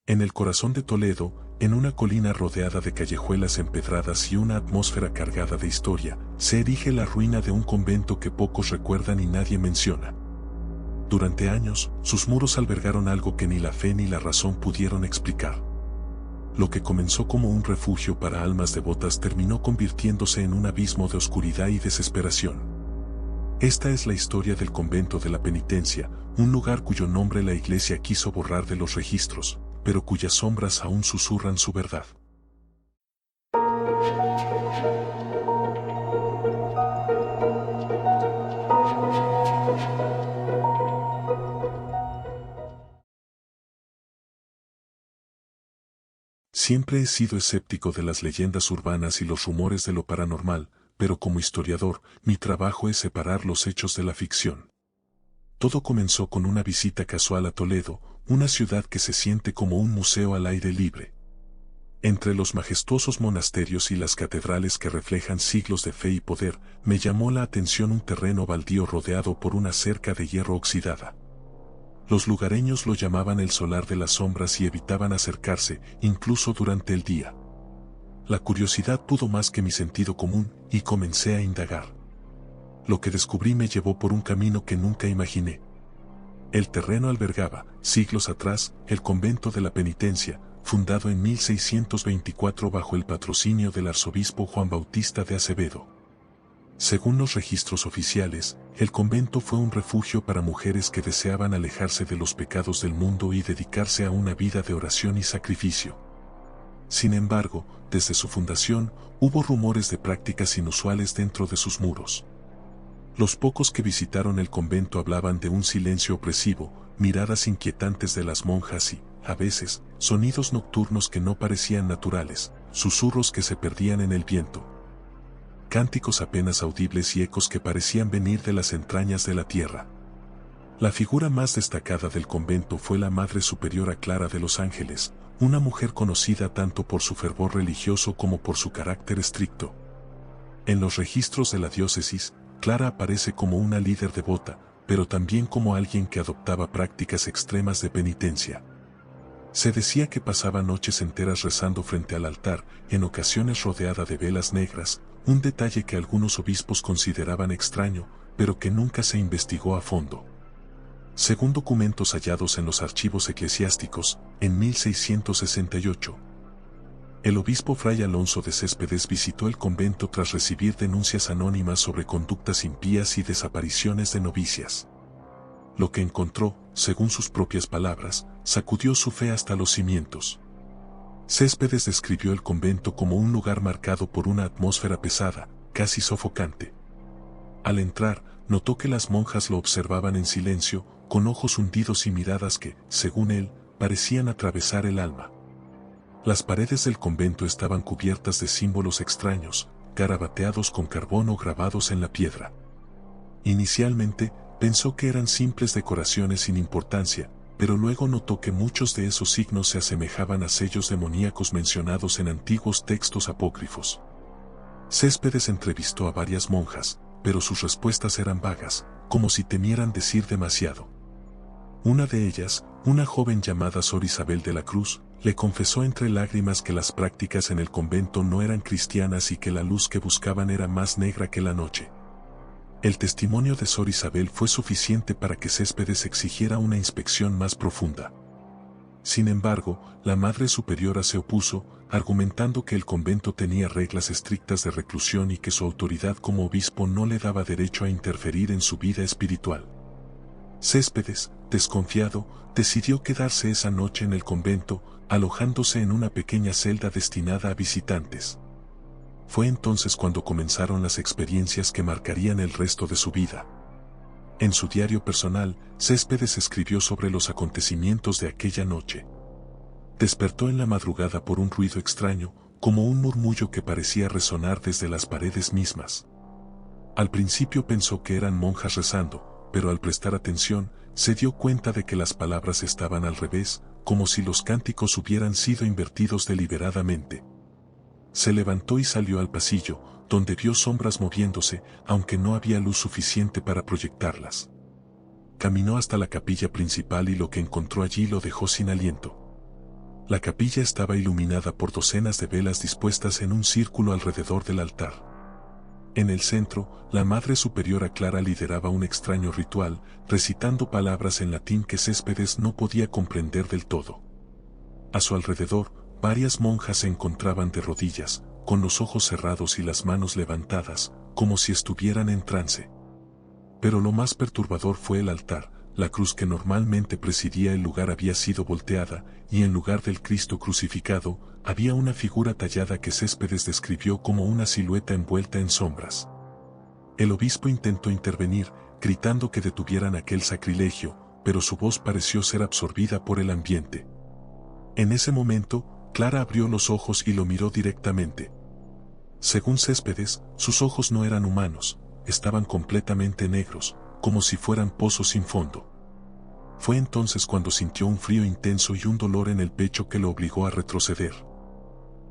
En el corazón de Toledo, en una colina rodeada de callejuelas empedradas y una atmósfera cargada de historia, se erige la ruina de un convento que pocos recuerdan y nadie menciona. Durante años, sus muros albergaron algo que ni la fe ni la razón pudieron explicar. Lo que comenzó como un refugio para almas devotas terminó convirtiéndose en un abismo de oscuridad y desesperación. Esta es la historia del convento de la Penitencia, un lugar cuyo nombre la Iglesia quiso borrar de los registros, pero cuyas sombras aún susurran su verdad. Siempre he sido escéptico de las leyendas urbanas y los rumores de lo paranormal, pero como historiador, mi trabajo es separar los hechos de la ficción. Todo comenzó con una visita casual a Toledo, una ciudad que se siente como un museo al aire libre. Entre los majestuosos monasterios y las catedrales que reflejan siglos de fe y poder, me llamó la atención un terreno baldío rodeado por una cerca de hierro oxidada. Los lugareños lo llamaban el solar de las sombras y evitaban acercarse, incluso durante el día. La curiosidad pudo más que mi sentido común, y comencé a indagar. Lo que descubrí me llevó por un camino que nunca imaginé. El terreno albergaba, siglos atrás, el convento de la Penitencia, fundado en 1624 bajo el patrocinio del arzobispo Juan Bautista de Acevedo. Según los registros oficiales, el convento fue un refugio para mujeres que deseaban alejarse de los pecados del mundo y dedicarse a una vida de oración y sacrificio. Sin embargo, desde su fundación, hubo rumores de prácticas inusuales dentro de sus muros. Los pocos que visitaron el convento hablaban de un silencio opresivo, miradas inquietantes de las monjas y, a veces, sonidos nocturnos que no parecían naturales, susurros que se perdían en el viento. Cánticos apenas audibles y ecos que parecían venir de las entrañas de la tierra. La figura más destacada del convento fue la Madre Superiora Clara de los Ángeles, una mujer conocida tanto por su fervor religioso como por su carácter estricto. En los registros de la diócesis, Clara aparece como una líder devota, pero también como alguien que adoptaba prácticas extremas de penitencia. Se decía que pasaba noches enteras rezando frente al altar, en ocasiones rodeada de velas negras, un detalle que algunos obispos consideraban extraño, pero que nunca se investigó a fondo. Según documentos hallados en los archivos eclesiásticos, en 1668, el obispo Fray Alonso de Céspedes visitó el convento tras recibir denuncias anónimas sobre conductas impías y desapariciones de novicias. Lo que encontró, según sus propias palabras, sacudió su fe hasta los cimientos. Céspedes describió el convento como un lugar marcado por una atmósfera pesada, casi sofocante. Al entrar, notó que las monjas lo observaban en silencio, con ojos hundidos y miradas que, según él, parecían atravesar el alma. Las paredes del convento estaban cubiertas de símbolos extraños, garabateados con carbón o grabados en la piedra. Inicialmente, pensó que eran simples decoraciones sin importancia, pero luego notó que muchos de esos signos se asemejaban a sellos demoníacos mencionados en antiguos textos apócrifos. Céspedes entrevistó a varias monjas, pero sus respuestas eran vagas, como si temieran decir demasiado. Una de ellas, una joven llamada Sor Isabel de la Cruz, le confesó entre lágrimas que las prácticas en el convento no eran cristianas y que la luz que buscaban era más negra que la noche. El testimonio de Sor Isabel fue suficiente para que Céspedes exigiera una inspección más profunda. Sin embargo, la Madre Superiora se opuso, argumentando que el convento tenía reglas estrictas de reclusión y que su autoridad como obispo no le daba derecho a interferir en su vida espiritual. Céspedes, desconfiado, decidió quedarse esa noche en el convento, alojándose en una pequeña celda destinada a visitantes. Fue entonces cuando comenzaron las experiencias que marcarían el resto de su vida. En su diario personal, Céspedes escribió sobre los acontecimientos de aquella noche. Despertó en la madrugada por un ruido extraño, como un murmullo que parecía resonar desde las paredes mismas. Al principio pensó que eran monjas rezando, pero al prestar atención, se dio cuenta de que las palabras estaban al revés, como si los cánticos hubieran sido invertidos deliberadamente. Se levantó y salió al pasillo, donde vio sombras moviéndose, aunque no había luz suficiente para proyectarlas. Caminó hasta la capilla principal y lo que encontró allí lo dejó sin aliento. La capilla estaba iluminada por docenas de velas dispuestas en un círculo alrededor del altar. En el centro, la Madre Superiora Clara lideraba un extraño ritual, recitando palabras en latín que Céspedes no podía comprender del todo. A su alrededor, varias monjas se encontraban de rodillas, con los ojos cerrados y las manos levantadas, como si estuvieran en trance. Pero lo más perturbador fue el altar. La cruz que normalmente presidía el lugar había sido volteada, y en lugar del Cristo crucificado, había una figura tallada que Céspedes describió como una silueta envuelta en sombras. El obispo intentó intervenir, gritando que detuvieran aquel sacrilegio, pero su voz pareció ser absorbida por el ambiente. En ese momento, Clara abrió los ojos y lo miró directamente. Según Céspedes, sus ojos no eran humanos, estaban completamente negros, como si fueran pozos sin fondo. Fue entonces cuando sintió un frío intenso y un dolor en el pecho que lo obligó a retroceder.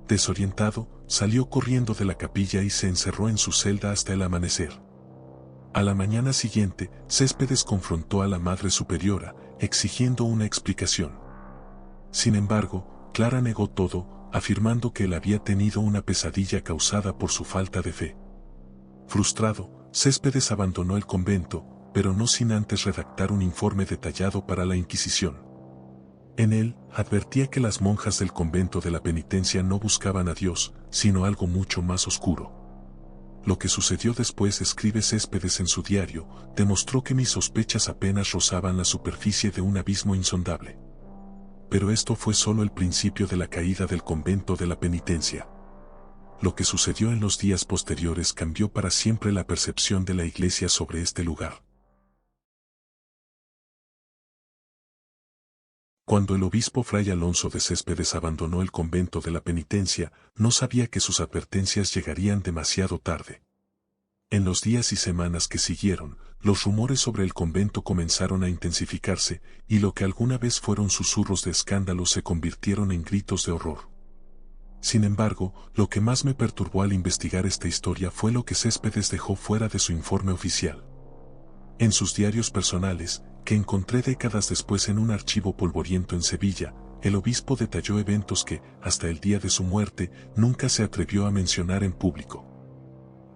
Desorientado, salió corriendo de la capilla y se encerró en su celda hasta el amanecer. A la mañana siguiente, Céspedes confrontó a la Madre Superiora, exigiendo una explicación. Sin embargo, Clara negó todo, afirmando que él había tenido una pesadilla causada por su falta de fe. Frustrado, Céspedes abandonó el convento, pero no sin antes redactar un informe detallado para la Inquisición. En él, advertía que las monjas del convento de la penitencia no buscaban a Dios, sino algo mucho más oscuro. Lo que sucedió después, escribe Céspedes en su diario, demostró que mis sospechas apenas rozaban la superficie de un abismo insondable. Pero esto fue solo el principio de la caída del convento de la penitencia. Lo que sucedió en los días posteriores cambió para siempre la percepción de la Iglesia sobre este lugar. Cuando el obispo Fray Alonso de Céspedes abandonó el convento de la penitencia, no sabía que sus advertencias llegarían demasiado tarde. En los días y semanas que siguieron, los rumores sobre el convento comenzaron a intensificarse, y lo que alguna vez fueron susurros de escándalo se convirtieron en gritos de horror. Sin embargo, lo que más me perturbó al investigar esta historia fue lo que Céspedes dejó fuera de su informe oficial. En sus diarios personales, que encontré décadas después en un archivo polvoriento en Sevilla, el obispo detalló eventos que, hasta el día de su muerte, nunca se atrevió a mencionar en público.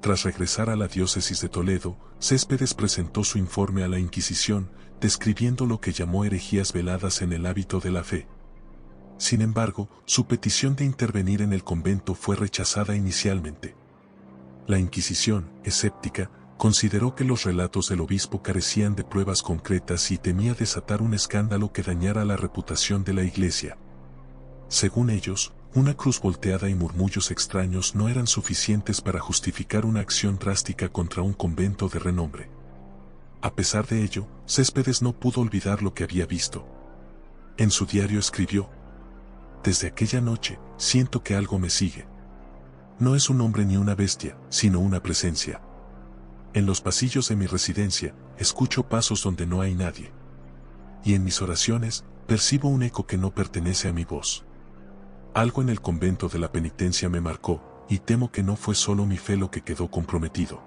Tras regresar a la diócesis de Toledo, Céspedes presentó su informe a la Inquisición, describiendo lo que llamó herejías veladas en el hábito de la fe. Sin embargo, su petición de intervenir en el convento fue rechazada inicialmente. La Inquisición, escéptica, consideró que los relatos del obispo carecían de pruebas concretas y temía desatar un escándalo que dañara la reputación de la Iglesia. Según ellos, una cruz volteada y murmullos extraños no eran suficientes para justificar una acción drástica contra un convento de renombre. A pesar de ello, Céspedes no pudo olvidar lo que había visto. En su diario escribió: «Desde aquella noche, siento que algo me sigue. No es un hombre ni una bestia, sino una presencia. En los pasillos de mi residencia, escucho pasos donde no hay nadie. Y en mis oraciones, percibo un eco que no pertenece a mi voz. Algo en el convento de la penitencia me marcó, y temo que no fue solo mi fe lo que quedó comprometido».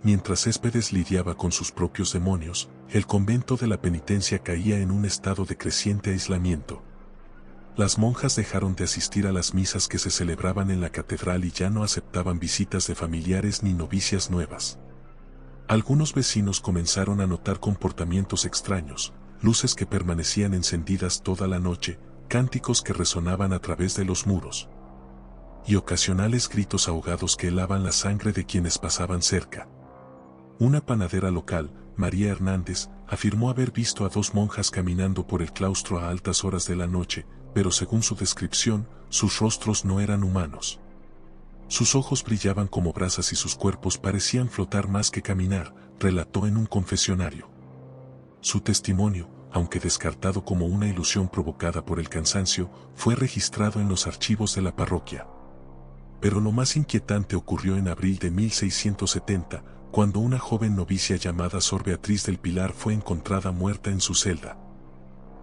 Mientras Céspedes lidiaba con sus propios demonios, el convento de la penitencia caía en un estado de creciente aislamiento. Las monjas dejaron de asistir a las misas que se celebraban en la catedral y ya no aceptaban visitas de familiares ni novicias nuevas. Algunos vecinos comenzaron a notar comportamientos extraños, luces que permanecían encendidas toda la noche, cánticos que resonaban a través de los muros, y ocasionales gritos ahogados que helaban la sangre de quienes pasaban cerca. Una panadera local, María Hernández, afirmó haber visto a dos monjas caminando por el claustro a altas horas de la noche, pero según su descripción, sus rostros no eran humanos. Sus ojos brillaban como brasas y sus cuerpos parecían flotar más que caminar, relató en un confesionario. Su testimonio, aunque descartado como una ilusión provocada por el cansancio, fue registrado en los archivos de la parroquia. Pero lo más inquietante ocurrió en abril de 1670, cuando una joven novicia llamada Sor Beatriz del Pilar fue encontrada muerta en su celda.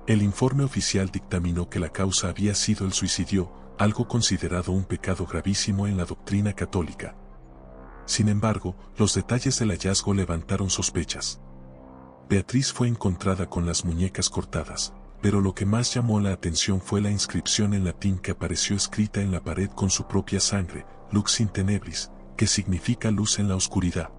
El informe oficial dictaminó que la causa había sido el suicidio, algo considerado un pecado gravísimo en la doctrina católica. Sin embargo, los detalles del hallazgo levantaron sospechas. Beatriz fue encontrada con las muñecas cortadas, pero lo que más llamó la atención fue la inscripción en latín que apareció escrita en la pared con su propia sangre, Lux in tenebris, que significa luz en la oscuridad.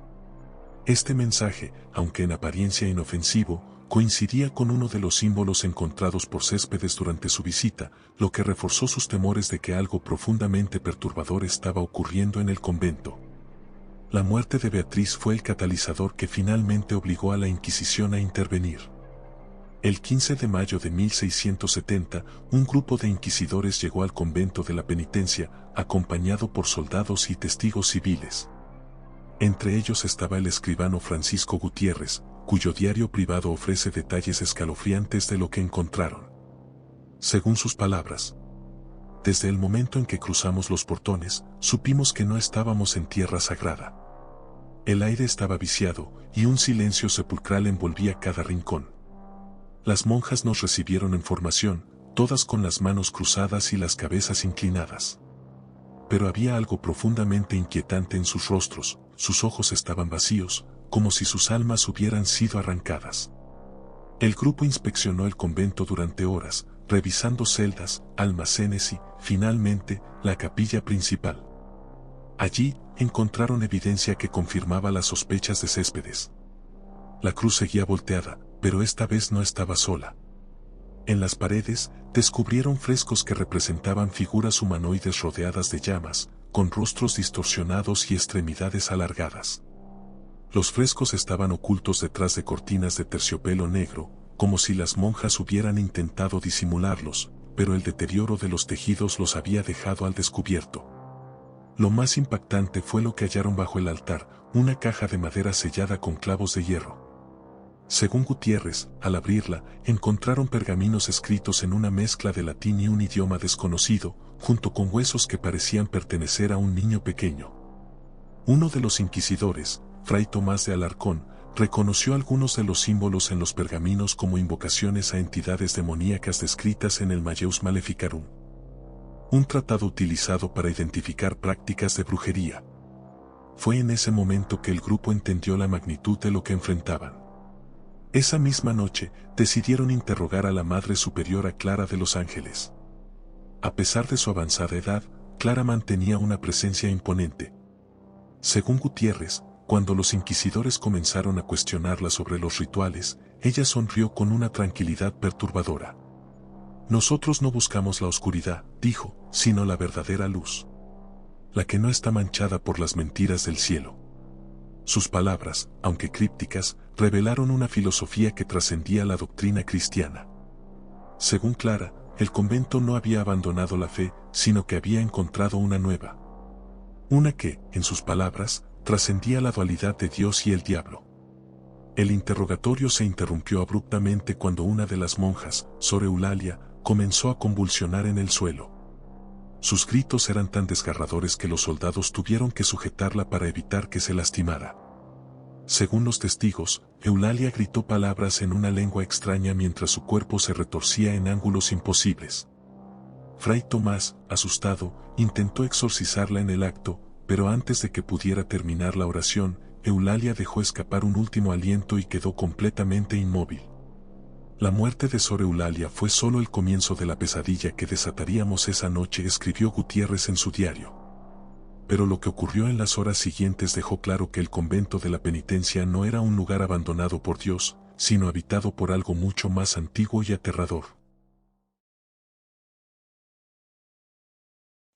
Este mensaje, aunque en apariencia inofensivo, coincidía con uno de los símbolos encontrados por Céspedes durante su visita, lo que reforzó sus temores de que algo profundamente perturbador estaba ocurriendo en el convento. La muerte de Beatriz fue el catalizador que finalmente obligó a la Inquisición a intervenir. El 15 de mayo de 1670, un grupo de inquisidores llegó al convento de la Penitencia, acompañado por soldados y testigos civiles. Entre ellos estaba el escribano Francisco Gutiérrez, cuyo diario privado ofrece detalles escalofriantes de lo que encontraron. Según sus palabras: desde el momento en que cruzamos los portones, supimos que no estábamos en tierra sagrada. El aire estaba viciado, y un silencio sepulcral envolvía cada rincón. Las monjas nos recibieron en formación, todas con las manos cruzadas y las cabezas inclinadas. Pero había algo profundamente inquietante en sus rostros, sus ojos estaban vacíos, como si sus almas hubieran sido arrancadas. El grupo inspeccionó el convento durante horas, revisando celdas, almacenes y, finalmente, la capilla principal. Allí, encontraron evidencia que confirmaba las sospechas de Céspedes. La cruz seguía volteada, pero esta vez no estaba sola. En las paredes, descubrieron frescos que representaban figuras humanoides rodeadas de llamas, con rostros distorsionados y extremidades alargadas. Los frescos estaban ocultos detrás de cortinas de terciopelo negro, como si las monjas hubieran intentado disimularlos, pero el deterioro de los tejidos los había dejado al descubierto. Lo más impactante fue lo que hallaron bajo el altar, una caja de madera sellada con clavos de hierro. Según Gutiérrez, al abrirla, encontraron pergaminos escritos en una mezcla de latín y un idioma desconocido, junto con huesos que parecían pertenecer a un niño pequeño. Uno de los inquisidores, Fray Tomás de Alarcón, reconoció algunos de los símbolos en los pergaminos como invocaciones a entidades demoníacas descritas en el Malleus Maleficarum, un tratado utilizado para identificar prácticas de brujería. Fue en ese momento que el grupo entendió la magnitud de lo que enfrentaban. Esa misma noche, decidieron interrogar a la Madre Superiora Clara de los Ángeles. A pesar de su avanzada edad, Clara mantenía una presencia imponente. Según Gutiérrez, cuando los inquisidores comenzaron a cuestionarla sobre los rituales, ella sonrió con una tranquilidad perturbadora. «Nosotros no buscamos la oscuridad», dijo, «sino la verdadera luz. La que no está manchada por las mentiras del cielo». Sus palabras, aunque crípticas, revelaron una filosofía que trascendía la doctrina cristiana. Según Clara, el convento no había abandonado la fe, sino que había encontrado una nueva. Una que, en sus palabras, trascendía la dualidad de Dios y el diablo. El interrogatorio se interrumpió abruptamente cuando una de las monjas, Sor Eulalia, comenzó a convulsionar en el suelo. Sus gritos eran tan desgarradores que los soldados tuvieron que sujetarla para evitar que se lastimara. Según los testigos, Eulalia gritó palabras en una lengua extraña mientras su cuerpo se retorcía en ángulos imposibles. Fray Tomás, asustado, intentó exorcizarla en el acto, pero antes de que pudiera terminar la oración, Eulalia dejó escapar un último aliento y quedó completamente inmóvil. La muerte de Sor Eulalia fue solo el comienzo de la pesadilla que desataríamos esa noche, escribió Gutiérrez en su diario. Pero lo que ocurrió en las horas siguientes dejó claro que el convento de la Penitencia no era un lugar abandonado por Dios, sino habitado por algo mucho más antiguo y aterrador.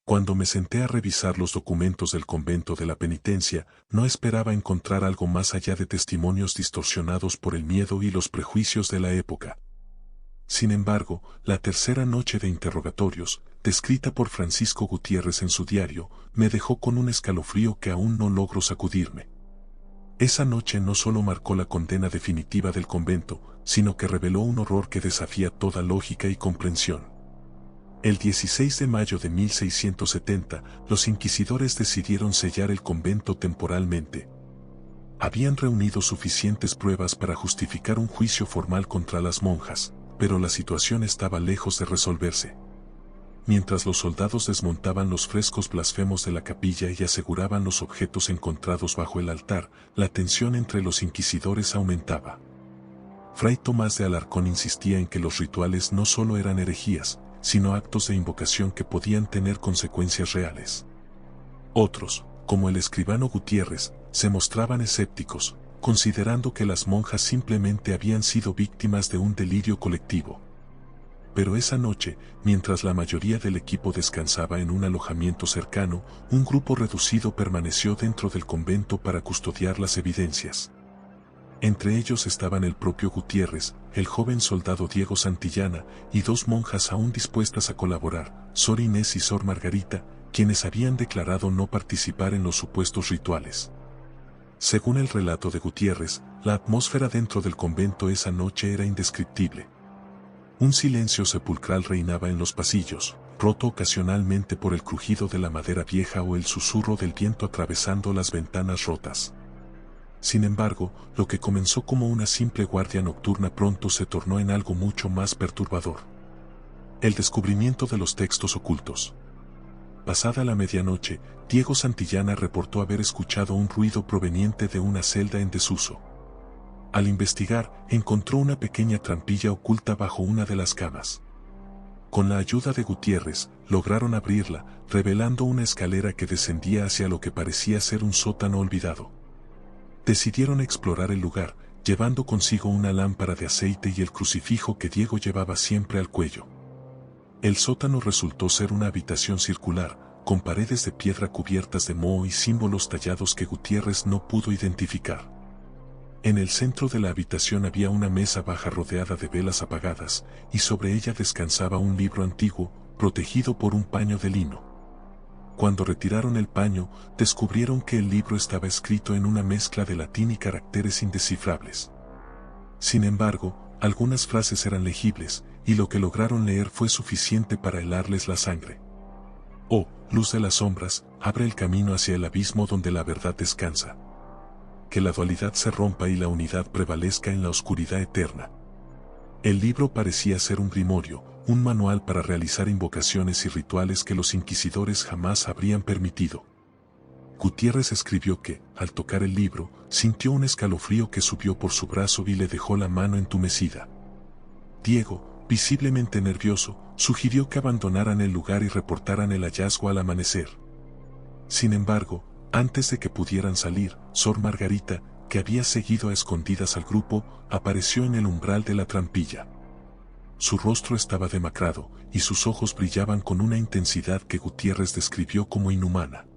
Cuando me senté a revisar los documentos del convento de la Penitencia, no esperaba encontrar algo más allá de testimonios distorsionados por el miedo y los prejuicios de la época. Sin embargo, la tercera noche de interrogatorios, descrita por Francisco Gutiérrez en su diario, me dejó con un escalofrío que aún no logro sacudirme. Esa noche no solo marcó la condena definitiva del convento, sino que reveló un horror que desafía toda lógica y comprensión. El 16 de mayo de 1670, los inquisidores decidieron sellar el convento temporalmente. Habían reunido suficientes pruebas para justificar un juicio formal contra las monjas, pero la situación estaba lejos de resolverse. Mientras los soldados desmontaban los frescos blasfemos de la capilla y aseguraban los objetos encontrados bajo el altar, la tensión entre los inquisidores aumentaba. Fray Tomás de Alarcón insistía en que los rituales no solo eran herejías, sino actos de invocación que podían tener consecuencias reales. Otros, como el escribano Gutiérrez, se mostraban escépticos, considerando que las monjas simplemente habían sido víctimas de un delirio colectivo. Pero esa noche, mientras la mayoría del equipo descansaba en un alojamiento cercano, un grupo reducido permaneció dentro del convento para custodiar las evidencias. Entre ellos estaban el propio Gutiérrez, el joven soldado Diego Santillana, y dos monjas aún dispuestas a colaborar, Sor Inés y Sor Margarita, quienes habían declarado no participar en los supuestos rituales. Según el relato de Gutiérrez, la atmósfera dentro del convento esa noche era indescriptible. Un silencio sepulcral reinaba en los pasillos, roto ocasionalmente por el crujido de la madera vieja o el susurro del viento atravesando las ventanas rotas. Sin embargo, lo que comenzó como una simple guardia nocturna pronto se tornó en algo mucho más perturbador. El descubrimiento de los textos ocultos. Pasada la medianoche, Diego Santillana reportó haber escuchado un ruido proveniente de una celda en desuso. Al investigar, encontró una pequeña trampilla oculta bajo una de las camas. Con la ayuda de Gutiérrez, lograron abrirla, revelando una escalera que descendía hacia lo que parecía ser un sótano olvidado. Decidieron explorar el lugar, llevando consigo una lámpara de aceite y el crucifijo que Diego llevaba siempre al cuello. El sótano resultó ser una habitación circular, con paredes de piedra cubiertas de moho y símbolos tallados que Gutiérrez no pudo identificar. En el centro de la habitación había una mesa baja rodeada de velas apagadas, y sobre ella descansaba un libro antiguo, protegido por un paño de lino. Cuando retiraron el paño, descubrieron que el libro estaba escrito en una mezcla de latín y caracteres indescifrables. Sin embargo, algunas frases eran legibles, y lo que lograron leer fue suficiente para helarles la sangre. Oh, luz de las sombras, abre el camino hacia el abismo donde la verdad descansa. Que la dualidad se rompa y la unidad prevalezca en la oscuridad eterna. El libro parecía ser un grimorio, un manual para realizar invocaciones y rituales que los inquisidores jamás habrían permitido. Gutiérrez escribió que, al tocar el libro, sintió un escalofrío que subió por su brazo y le dejó la mano entumecida. Diego, visiblemente nervioso, sugirió que abandonaran el lugar y reportaran el hallazgo al amanecer. Sin embargo, antes de que pudieran salir, Sor Margarita, que había seguido a escondidas al grupo, apareció en el umbral de la trampilla. Su rostro estaba demacrado, y sus ojos brillaban con una intensidad que Gutiérrez describió como inhumana.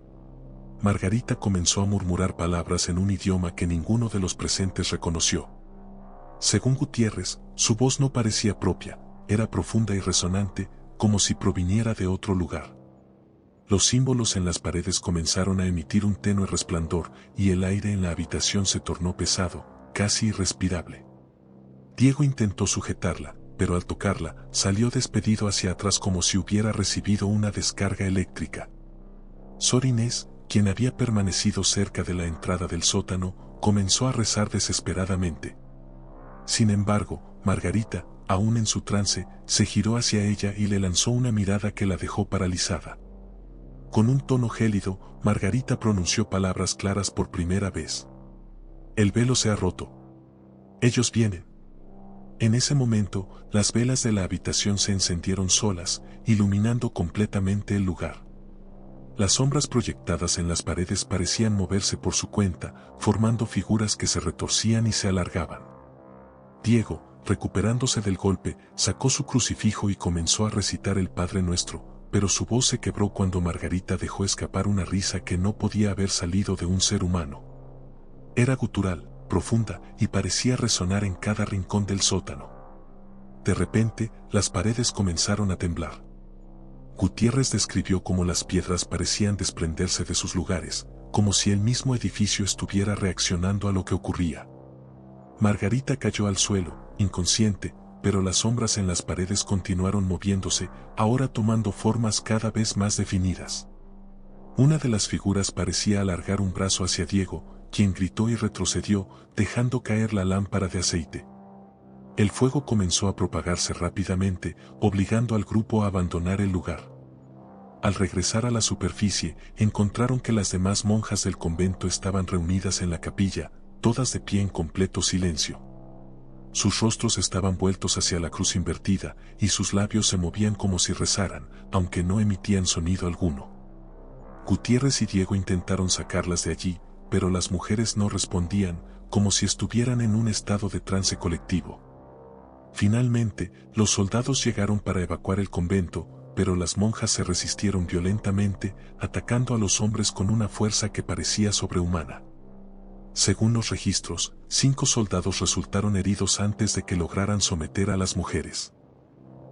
Margarita comenzó a murmurar palabras en un idioma que ninguno de los presentes reconoció. Según Gutiérrez, su voz no parecía propia, era profunda y resonante, como si proviniera de otro lugar. Los símbolos en las paredes comenzaron a emitir un tenue resplandor, y el aire en la habitación se tornó pesado, casi irrespirable. Diego intentó sujetarla, pero al tocarla, salió despedido hacia atrás como si hubiera recibido una descarga eléctrica. Sor Inés, quien había permanecido cerca de la entrada del sótano, comenzó a rezar desesperadamente. Sin embargo, Margarita, aún en su trance, se giró hacia ella y le lanzó una mirada que la dejó paralizada. Con un tono gélido, Margarita pronunció palabras claras por primera vez. El velo se ha roto. Ellos vienen. En ese momento, las velas de la habitación se encendieron solas, iluminando completamente el lugar. Las sombras proyectadas en las paredes parecían moverse por su cuenta, formando figuras que se retorcían y se alargaban. Diego, recuperándose del golpe, sacó su crucifijo y comenzó a recitar el Padre Nuestro, pero su voz se quebró cuando Margarita dejó escapar una risa que no podía haber salido de un ser humano. Era gutural, profunda, y parecía resonar en cada rincón del sótano. De repente, las paredes comenzaron a temblar. Gutiérrez describió cómo las piedras parecían desprenderse de sus lugares, como si el mismo edificio estuviera reaccionando a lo que ocurría. Margarita cayó al suelo, inconsciente, pero las sombras en las paredes continuaron moviéndose, ahora tomando formas cada vez más definidas. Una de las figuras parecía alargar un brazo hacia Diego, quien gritó y retrocedió, dejando caer la lámpara de aceite. El fuego comenzó a propagarse rápidamente, obligando al grupo a abandonar el lugar. Al regresar a la superficie, encontraron que las demás monjas del convento estaban reunidas en la capilla, todas de pie en completo silencio. Sus rostros estaban vueltos hacia la cruz invertida, y sus labios se movían como si rezaran, aunque no emitían sonido alguno. Gutiérrez y Diego intentaron sacarlas de allí, pero las mujeres no respondían, como si estuvieran en un estado de trance colectivo. Finalmente, los soldados llegaron para evacuar el convento, pero las monjas se resistieron violentamente, atacando a los hombres con una fuerza que parecía sobrehumana. Según los registros, 5 soldados resultaron heridos antes de que lograran someter a las mujeres.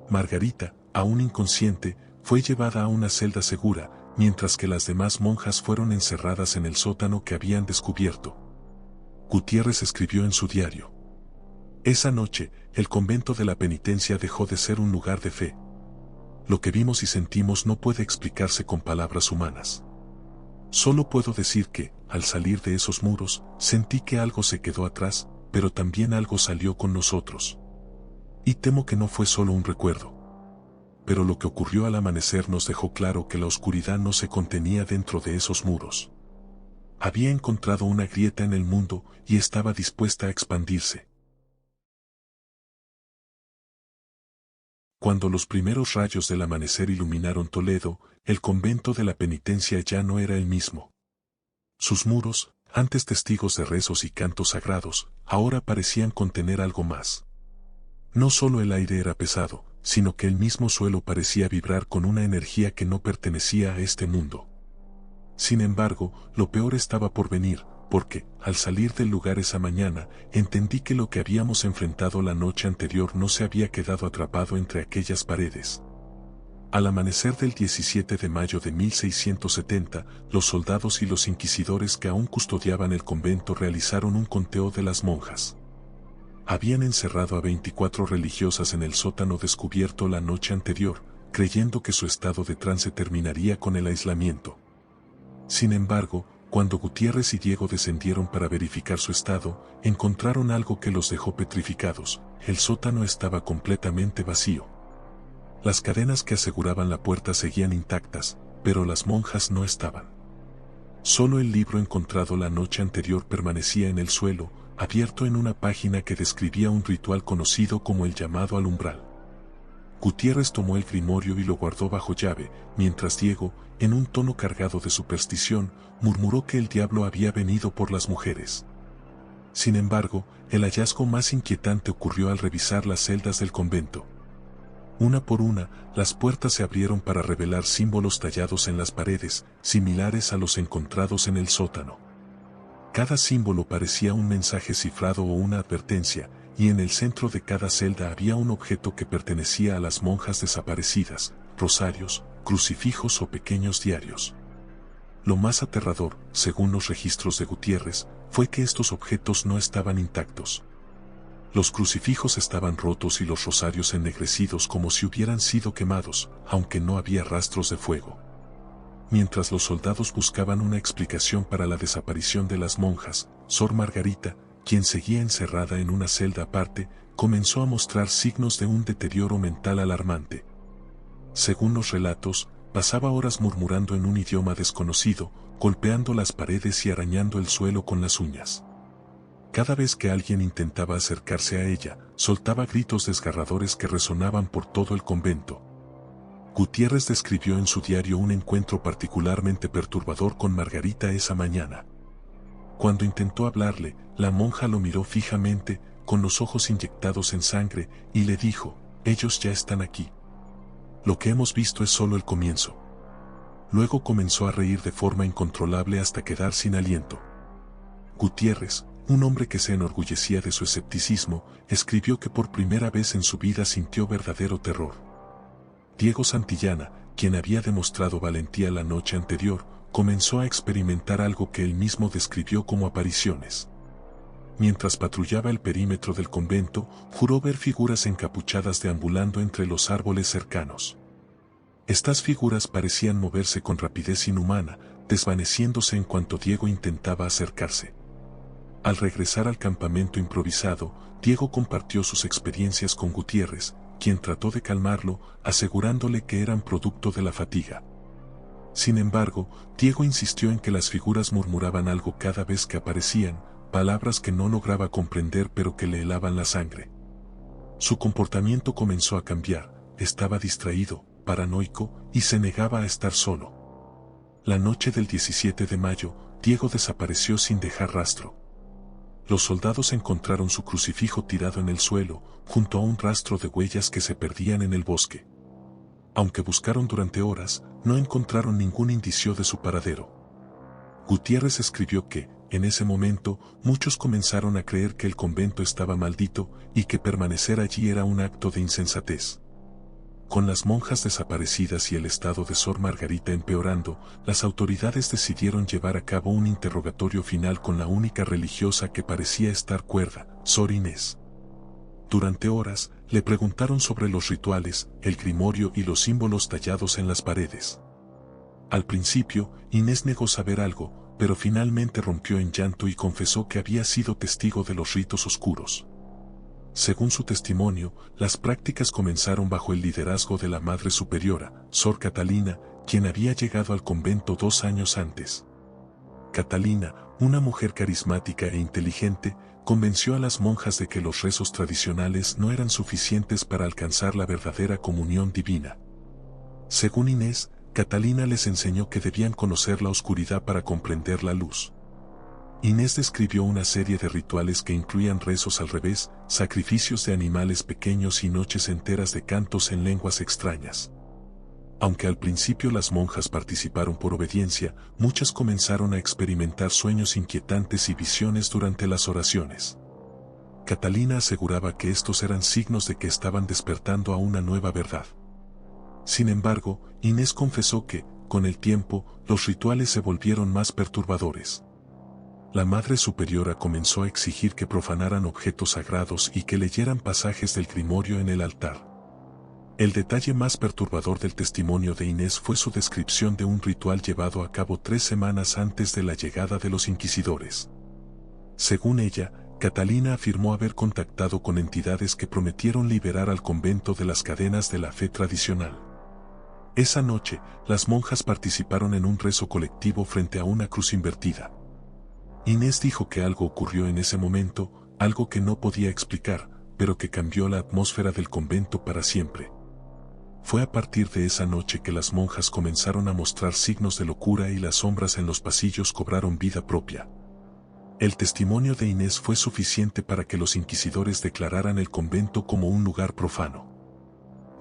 Margarita, aún inconsciente, fue llevada a una celda segura, mientras que las demás monjas fueron encerradas en el sótano que habían descubierto. Gutiérrez escribió en su diario: esa noche, el convento de la penitencia dejó de ser un lugar de fe. Lo que vimos y sentimos no puede explicarse con palabras humanas. Solo puedo decir que, al salir de esos muros, sentí que algo se quedó atrás, pero también algo salió con nosotros. Y temo que no fue solo un recuerdo. Pero lo que ocurrió al amanecer nos dejó claro que la oscuridad no se contenía dentro de esos muros. Había encontrado una grieta en el mundo y estaba dispuesta a expandirse. Cuando los primeros rayos del amanecer iluminaron Toledo, el convento de la penitencia ya no era el mismo. Sus muros, antes testigos de rezos y cantos sagrados, ahora parecían contener algo más. No solo el aire era pesado, sino que el mismo suelo parecía vibrar con una energía que no pertenecía a este mundo. Sin embargo, lo peor estaba por venir, porque, al salir del lugar esa mañana, entendí que lo que habíamos enfrentado la noche anterior no se había quedado atrapado entre aquellas paredes. Al amanecer del 17 de mayo de 1670, los soldados y los inquisidores que aún custodiaban el convento realizaron un conteo de las monjas. Habían encerrado a 24 religiosas en el sótano descubierto la noche anterior, creyendo que su estado de trance terminaría con el aislamiento. Sin embargo, cuando Gutiérrez y Diego descendieron para verificar su estado, encontraron algo que los dejó petrificados: el sótano estaba completamente vacío. Las cadenas que aseguraban la puerta seguían intactas, pero las monjas no estaban. Solo el libro encontrado la noche anterior permanecía en el suelo, abierto en una página que describía un ritual conocido como el llamado al umbral. Gutiérrez tomó el grimorio y lo guardó bajo llave, mientras Diego, en un tono cargado de superstición, murmuró que el diablo había venido por las mujeres. Sin embargo, el hallazgo más inquietante ocurrió al revisar las celdas del convento. Una por una, las puertas se abrieron para revelar símbolos tallados en las paredes, similares a los encontrados en el sótano. Cada símbolo parecía un mensaje cifrado o una advertencia, y en el centro de cada celda había un objeto que pertenecía a las monjas desaparecidas: rosarios, crucifijos o pequeños diarios. Lo más aterrador, según los registros de Gutiérrez, fue que estos objetos no estaban intactos. Los crucifijos estaban rotos y los rosarios ennegrecidos como si hubieran sido quemados, aunque no había rastros de fuego. Mientras los soldados buscaban una explicación para la desaparición de las monjas, Sor Margarita, quien seguía encerrada en una celda aparte, comenzó a mostrar signos de un deterioro mental alarmante. Según los relatos, pasaba horas murmurando en un idioma desconocido, golpeando las paredes y arañando el suelo con las uñas. Cada vez que alguien intentaba acercarse a ella, soltaba gritos desgarradores que resonaban por todo el convento. Gutiérrez describió en su diario un encuentro particularmente perturbador con Margarita esa mañana. Cuando intentó hablarle, la monja lo miró fijamente, con los ojos inyectados en sangre, y le dijo: «Ellos ya están aquí. Lo que hemos visto es solo el comienzo». Luego comenzó a reír de forma incontrolable hasta quedar sin aliento. Gutiérrez, un hombre que se enorgullecía de su escepticismo, escribió que por primera vez en su vida sintió verdadero terror. Diego Santillana, quien había demostrado valentía la noche anterior, comenzó a experimentar algo que él mismo describió como apariciones. Mientras patrullaba el perímetro del convento, juró ver figuras encapuchadas deambulando entre los árboles cercanos. Estas figuras parecían moverse con rapidez inhumana, desvaneciéndose en cuanto Diego intentaba acercarse. Al regresar al campamento improvisado, Diego compartió sus experiencias con Gutiérrez, quien trató de calmarlo, asegurándole que eran producto de la fatiga. Sin embargo, Diego insistió en que las figuras murmuraban algo cada vez que aparecían, palabras que no lograba comprender pero que le helaban la sangre. Su comportamiento comenzó a cambiar, estaba distraído, paranoico, y se negaba a estar solo. La noche del 17 de mayo, Diego desapareció sin dejar rastro. Los soldados encontraron su crucifijo tirado en el suelo, junto a un rastro de huellas que se perdían en el bosque. Aunque buscaron durante horas, no encontraron ningún indicio de su paradero. Gutiérrez escribió que, en ese momento, muchos comenzaron a creer que el convento estaba maldito y que permanecer allí era un acto de insensatez. Con las monjas desaparecidas y el estado de Sor Margarita empeorando, las autoridades decidieron llevar a cabo un interrogatorio final con la única religiosa que parecía estar cuerda, Sor Inés. Durante horas, le preguntaron sobre los rituales, el grimorio y los símbolos tallados en las paredes. Al principio, Inés negó saber algo, pero finalmente rompió en llanto y confesó que había sido testigo de los ritos oscuros. Según su testimonio, las prácticas comenzaron bajo el liderazgo de la Madre Superiora, Sor Catalina, quien había llegado al convento 2 años antes. Catalina, una mujer carismática e inteligente, convenció a las monjas de que los rezos tradicionales no eran suficientes para alcanzar la verdadera comunión divina. Según Inés, Catalina les enseñó que debían conocer la oscuridad para comprender la luz. Inés describió una serie de rituales que incluían rezos al revés, sacrificios de animales pequeños y noches enteras de cantos en lenguas extrañas. Aunque al principio las monjas participaron por obediencia, muchas comenzaron a experimentar sueños inquietantes y visiones durante las oraciones. Catalina aseguraba que estos eran signos de que estaban despertando a una nueva verdad. Sin embargo, Inés confesó que, con el tiempo, los rituales se volvieron más perturbadores. La Madre Superiora comenzó a exigir que profanaran objetos sagrados y que leyeran pasajes del grimorio en el altar. El detalle más perturbador del testimonio de Inés fue su descripción de un ritual llevado a cabo 3 semanas antes de la llegada de los inquisidores. Según ella, Catalina afirmó haber contactado con entidades que prometieron liberar al convento de las cadenas de la fe tradicional. Esa noche, las monjas participaron en un rezo colectivo frente a una cruz invertida. Inés dijo que algo ocurrió en ese momento, algo que no podía explicar, pero que cambió la atmósfera del convento para siempre. Fue a partir de esa noche que las monjas comenzaron a mostrar signos de locura y las sombras en los pasillos cobraron vida propia. El testimonio de Inés fue suficiente para que los inquisidores declararan el convento como un lugar profano.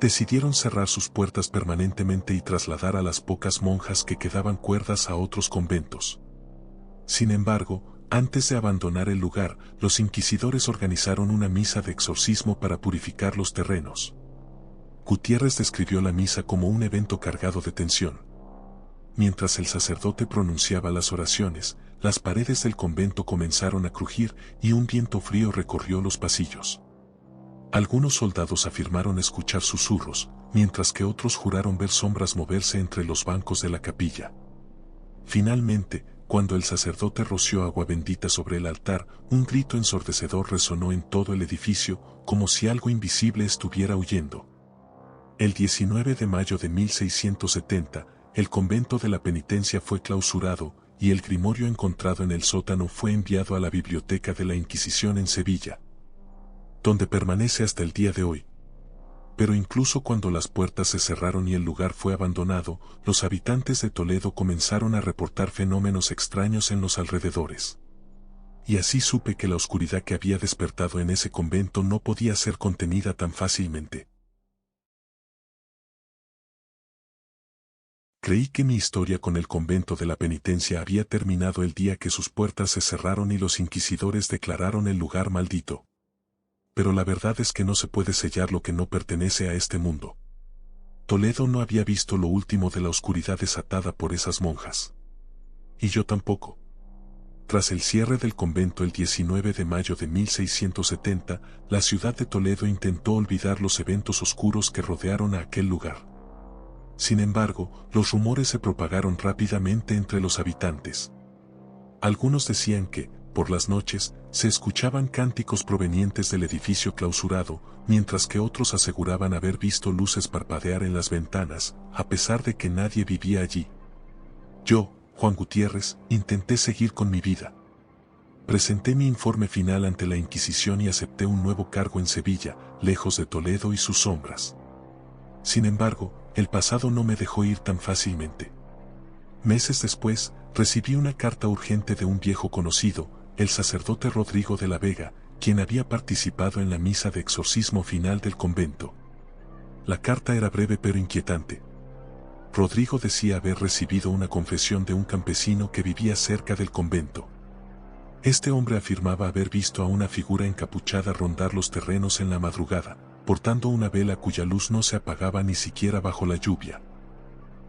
Decidieron cerrar sus puertas permanentemente y trasladar a las pocas monjas que quedaban cuerdas a otros conventos. Sin embargo, antes de abandonar el lugar, los inquisidores organizaron una misa de exorcismo para purificar los terrenos. Gutiérrez describió la misa como un evento cargado de tensión. Mientras el sacerdote pronunciaba las oraciones, las paredes del convento comenzaron a crujir y un viento frío recorrió los pasillos. Algunos soldados afirmaron escuchar susurros, mientras que otros juraron ver sombras moverse entre los bancos de la capilla. Finalmente, cuando el sacerdote roció agua bendita sobre el altar, un grito ensordecedor resonó en todo el edificio, como si algo invisible estuviera huyendo. El 19 de mayo de 1670, el convento de la Penitencia fue clausurado, y el grimorio encontrado en el sótano fue enviado a la biblioteca de la Inquisición en Sevilla, donde permanece hasta el día de hoy. Pero incluso cuando las puertas se cerraron y el lugar fue abandonado, los habitantes de Toledo comenzaron a reportar fenómenos extraños en los alrededores. Y así supe que la oscuridad que había despertado en ese convento no podía ser contenida tan fácilmente. Creí que mi historia con el convento de la Penitencia había terminado el día que sus puertas se cerraron y los inquisidores declararon el lugar maldito. Pero la verdad es que no se puede sellar lo que no pertenece a este mundo. Toledo no había visto lo último de la oscuridad desatada por esas monjas. Y yo tampoco. Tras el cierre del convento el 19 de mayo de 1670, la ciudad de Toledo intentó olvidar los eventos oscuros que rodearon a aquel lugar. Sin embargo, los rumores se propagaron rápidamente entre los habitantes. Algunos decían que, por las noches, se escuchaban cánticos provenientes del edificio clausurado, mientras que otros aseguraban haber visto luces parpadear en las ventanas, a pesar de que nadie vivía allí. Yo, Juan Gutiérrez, intenté seguir con mi vida. Presenté mi informe final ante la Inquisición y acepté un nuevo cargo en Sevilla, lejos de Toledo y sus sombras. Sin embargo, el pasado no me dejó ir tan fácilmente. Meses después, recibí una carta urgente de un viejo conocido, el sacerdote Rodrigo de la Vega, quien había participado en la misa de exorcismo final del convento. La carta era breve pero inquietante. Rodrigo decía haber recibido una confesión de un campesino que vivía cerca del convento. Este hombre afirmaba haber visto a una figura encapuchada rondar los terrenos en la madrugada, portando una vela cuya luz no se apagaba ni siquiera bajo la lluvia.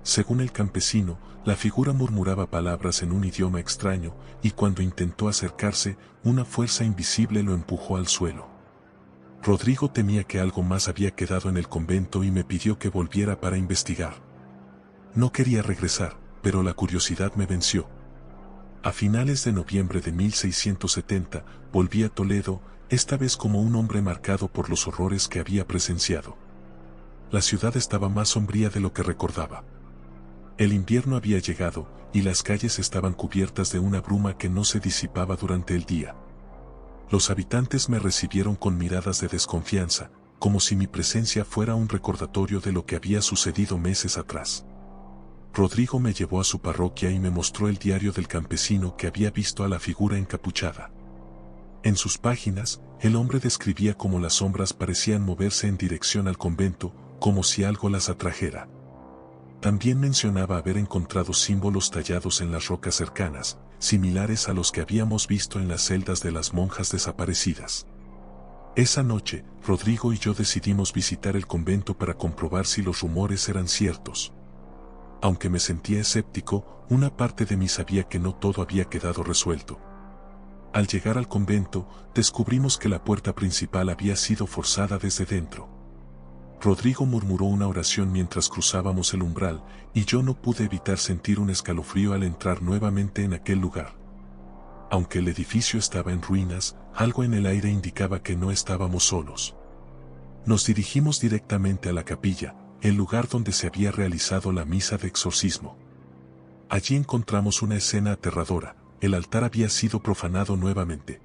Según el campesino, la figura murmuraba palabras en un idioma extraño, y cuando intentó acercarse, una fuerza invisible lo empujó al suelo. Rodrigo temía que algo más había quedado en el convento y me pidió que volviera para investigar. No quería regresar, pero la curiosidad me venció. A finales de noviembre de 1670, volví a Toledo, esta vez como un hombre marcado por los horrores que había presenciado. La ciudad estaba más sombría de lo que recordaba. El invierno había llegado, y las calles estaban cubiertas de una bruma que no se disipaba durante el día. Los habitantes me recibieron con miradas de desconfianza, como si mi presencia fuera un recordatorio de lo que había sucedido meses atrás. Rodrigo me llevó a su parroquia y me mostró el diario del campesino que había visto a la figura encapuchada. En sus páginas, el hombre describía cómo las sombras parecían moverse en dirección al convento, como si algo las atrajera. También mencionaba haber encontrado símbolos tallados en las rocas cercanas, similares a los que habíamos visto en las celdas de las monjas desaparecidas. Esa noche, Rodrigo y yo decidimos visitar el convento para comprobar si los rumores eran ciertos. Aunque me sentía escéptico, una parte de mí sabía que no todo había quedado resuelto. Al llegar al convento, descubrimos que la puerta principal había sido forzada desde dentro. Rodrigo murmuró una oración mientras cruzábamos el umbral, y yo no pude evitar sentir un escalofrío al entrar nuevamente en aquel lugar. Aunque el edificio estaba en ruinas, algo en el aire indicaba que no estábamos solos. Nos dirigimos directamente a la capilla, el lugar donde se había realizado la misa de exorcismo. Allí encontramos una escena aterradora, el altar había sido profanado nuevamente.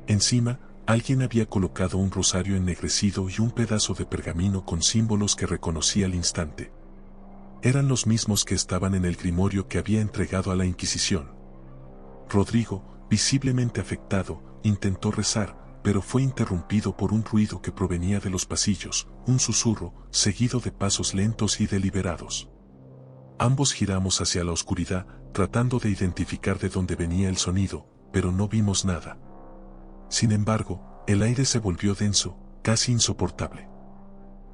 Encima, alguien había colocado un rosario ennegrecido y un pedazo de pergamino con símbolos que reconocí al instante. Eran los mismos que estaban en el grimorio que había entregado a la Inquisición. Rodrigo, visiblemente afectado, intentó rezar, pero fue interrumpido por un ruido que provenía de los pasillos, un susurro, seguido de pasos lentos y deliberados. Ambos giramos hacia la oscuridad, tratando de identificar de dónde venía el sonido, pero no vimos nada. Sin embargo, el aire se volvió denso, casi insoportable.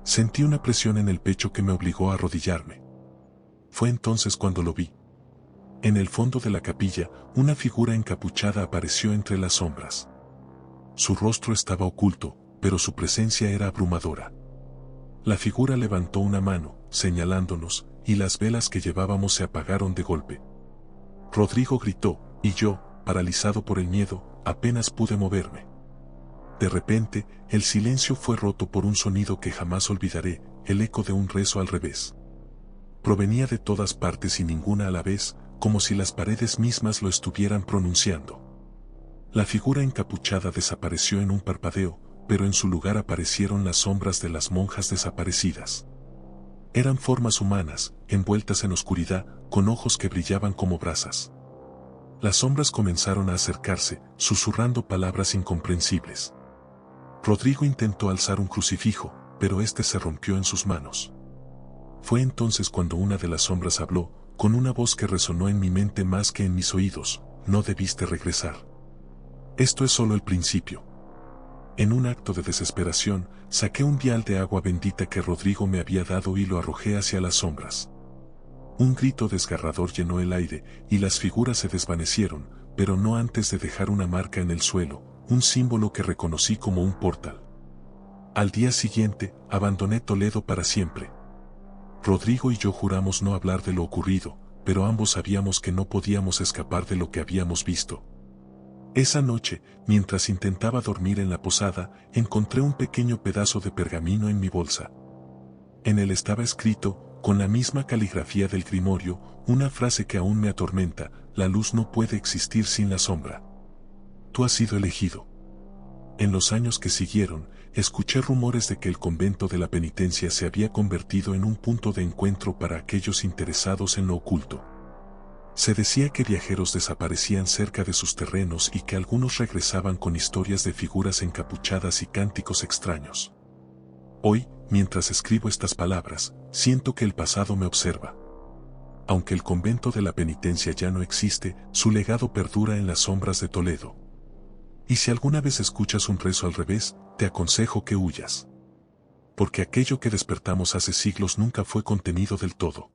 Sentí una presión en el pecho que me obligó a arrodillarme. Fue entonces cuando lo vi. En el fondo de la capilla, una figura encapuchada apareció entre las sombras. Su rostro estaba oculto, pero su presencia era abrumadora. La figura levantó una mano, señalándonos, y las velas que llevábamos se apagaron de golpe. Rodrigo gritó, y yo, paralizado por el miedo, apenas pude moverme. De repente, el silencio fue roto por un sonido que jamás olvidaré, el eco de un rezo al revés. Provenía de todas partes y ninguna a la vez, como si las paredes mismas lo estuvieran pronunciando. La figura encapuchada desapareció en un parpadeo, pero en su lugar aparecieron las sombras de las monjas desaparecidas. Eran formas humanas, envueltas en oscuridad, con ojos que brillaban como brasas. Las sombras comenzaron a acercarse, susurrando palabras incomprensibles. Rodrigo intentó alzar un crucifijo, pero este se rompió en sus manos. Fue entonces cuando una de las sombras habló, con una voz que resonó en mi mente más que en mis oídos: no debiste regresar. Esto es solo el principio. En un acto de desesperación, saqué un vial de agua bendita que Rodrigo me había dado y lo arrojé hacia las sombras. Un grito desgarrador llenó el aire, y las figuras se desvanecieron, pero no antes de dejar una marca en el suelo, un símbolo que reconocí como un portal. Al día siguiente, abandoné Toledo para siempre. Rodrigo y yo juramos no hablar de lo ocurrido, pero ambos sabíamos que no podíamos escapar de lo que habíamos visto. Esa noche, mientras intentaba dormir en la posada, encontré un pequeño pedazo de pergamino en mi bolsa. En él estaba escrito, con la misma caligrafía del grimorio, una frase que aún me atormenta: la luz no puede existir sin la sombra. Tú has sido elegido. En los años que siguieron, escuché rumores de que el convento de la penitencia se había convertido en un punto de encuentro para aquellos interesados en lo oculto. Se decía que viajeros desaparecían cerca de sus terrenos y que algunos regresaban con historias de figuras encapuchadas y cánticos extraños. Hoy, mientras escribo estas palabras, siento que el pasado me observa. Aunque el convento de la penitencia ya no existe, su legado perdura en las sombras de Toledo. Y si alguna vez escuchas un rezo al revés, te aconsejo que huyas. Porque aquello que despertamos hace siglos nunca fue contenido del todo.